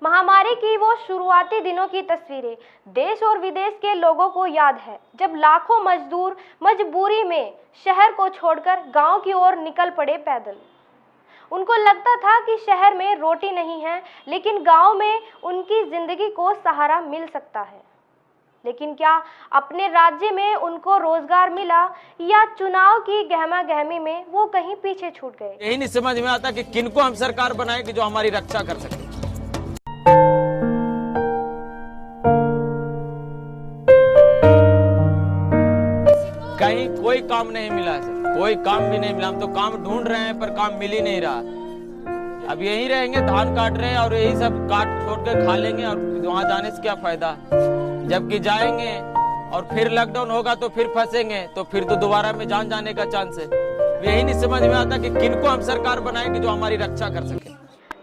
महामारी की वो शुरुआती दिनों की तस्वीरें देश और विदेश के लोगों को याद है, जब लाखों मजदूर मजबूरी में शहर को छोड़कर गांव की ओर निकल पड़े पैदल। उनको लगता था कि शहर में रोटी नहीं है, लेकिन गांव में उनकी जिंदगी को सहारा मिल सकता है। लेकिन क्या अपने राज्य में उनको रोजगार मिला, या चुनाव की गहमा-गहमी में वो कहीं पीछे छूट गए? यही नहीं समझ में आता कि किनको हम सरकार बनाएं कि जो हमारी रक्षा कर सके। कहीं कोई काम नहीं मिला सर, कोई काम भी नहीं मिला। हम तो काम ढूंढ रहे हैं पर काम मिल ही नहीं रहा। अब यहीं रहेंगे, धान काट रहे हैं और यही सब काट छोड़ कर खा लेंगे, और वहां जाने से क्या फायदा, जबकि जाएंगे और फिर लॉकडाउन होगा तो फिर फंसेंगे, तो फिर तो दोबारा में जान जाने का चांस है। यही नहीं समझ में आता कि किनको हम सरकार बनाएं कि जो हमारी रक्षा कर सके।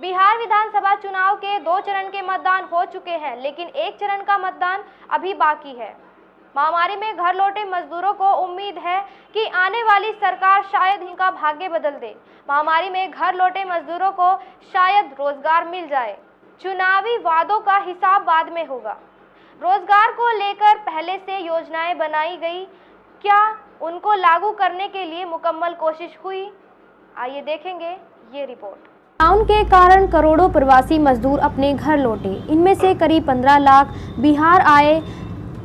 बिहार विधानसभा चुनाव के 2 चरण के मतदान हो चुके हैं, लेकिन 1 चरण का मतदान अभी बाकी है। महामारी में घर लौटे मजदूरों को उम्मीद है कि आने वाली सरकार शायद इनका भाग्य बदल दे। महामारी में घर लौटे मजदूरों को शायद रोजगार मिल जाए। चुनावी वादों का हिसाब बाद में होगा। रोजगार को लेकर पहले से योजनाएं बनाई गई, क्या उनको लागू करने के लिए मुकम्मल कोशिश हुई? आइए देखेंगे ये रिपोर्ट। लॉकडाउन के कारण करोड़ों प्रवासी मजदूर अपने घर लौटे। इनमें से करीब 15 लाख बिहार आए,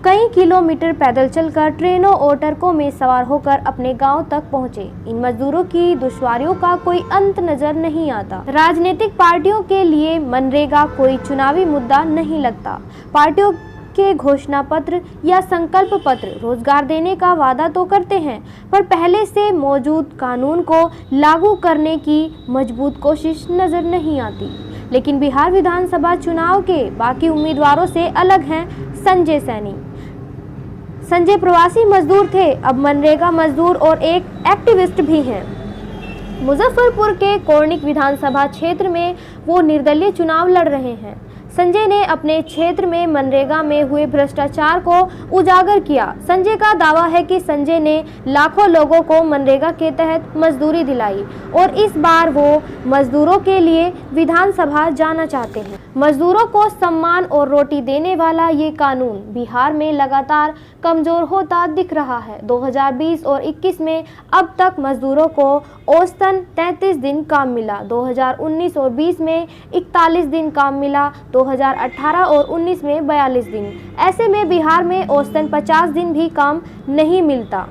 कई किलोमीटर पैदल चलकर ट्रेनों और ट्रकों में सवार होकर अपने गांव तक पहुंचे। इन मजदूरों की दुश्वारियों का कोई अंत नजर नहीं आता। राजनीतिक पार्टियों के लिए मनरेगा कोई चुनावी मुद्दा नहीं लगता। पार्टियों के घोषणा पत्र या संकल्प पत्र रोजगार देने का वादा तो करते हैं, पर पहले से मौजूद कानून को लागू करने की मजबूत कोशिश नजर नहीं आती। लेकिन बिहार विधानसभा चुनाव के बाकी उम्मीदवारों से अलग हैं संजय सैनी। संजय प्रवासी मजदूर थे, अब मनरेगा मजदूर और एक एक्टिविस्ट भी हैं। मुजफ्फरपुर के कोर्निक विधानसभा क्षेत्र में वो निर्दलीय चुनाव लड़ रहे हैं। संजय ने अपने क्षेत्र में मनरेगा में हुए भ्रष्टाचार को उजागर किया। संजय का दावा है कि संजय ने लाखों लोगों को मनरेगा के तहत मजदूरी दिलाई और इस बार वो मजदूरों के लिए विधानसभा जाना चाहते हैं। मजदूरों को सम्मान और रोटी देने वाला ये कानून बिहार में लगातार कमजोर होता दिख रहा है। 2020 और 21 में अब तक मजदूरों को औसतन 33 दिन काम मिला। 2019 और 20 में 41 दिन काम मिला। 2018 और 19 में 42 दिन। ऐसे में बिहार में औसतन 50 दिन भी काम नहीं मिलता।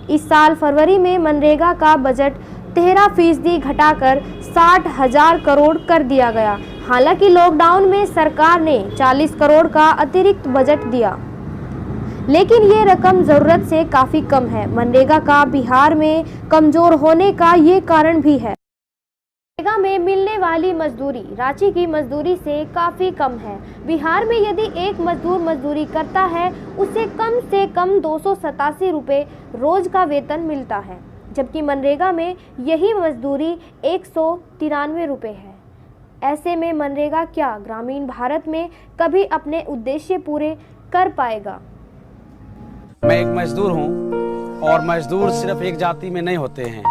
इस साल फरवरी में मनरेगा का बजट 13% घटाकर 60,000 करोड़ कर दिया गया। हालांकि लॉकडाउन में सरकार ने 40 करोड़ का अतिरिक्त बजट दिया, लेकिन ये रकम जरूरत से काफी कम है। मनरेगा का बिहार में कमजोर होने का ये कारण भी है। मनरेगा में मिलने वाली मजदूरी रांची की मजदूरी से काफी कम है। बिहार में यदि एक मजदूर मजदूरी करता है, उसे कम से कम 287 रुपये रोज का वेतन मिलता है, जबकि मनरेगा में यही मजदूरी 193 रुपये है। ऐसे में मनरेगा क्या ग्रामीण भारत में कभी अपने उद्देश्य पूरे कर पाएगा? मैं एक मजदूर हूं, और मजदूर सिर्फ एक जाति में नहीं होते हैं।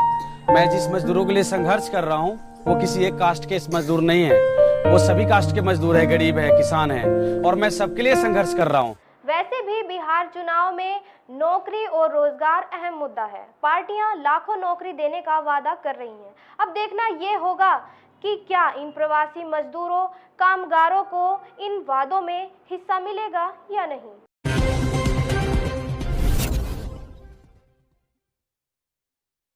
मैं जिस मजदूरों के लिए संघर्ष कर रहा हूं, वो किसी एक कास्ट के मजदूर नहीं है, वो सभी कास्ट के मजदूर है, गरीब है, किसान है, और मैं सबके लिए संघर्ष कर रहा हूं। वैसे भी बिहार चुनाव में नौकरी और रोजगार अहम मुद्दा है। पार्टियां लाखों नौकरी देने का वादा कर रही हैं। अब देखना ये होगा कि क्या इन प्रवासी मजदूरों, कामगारों को इन वादों में हिस्सा मिलेगा या नहीं।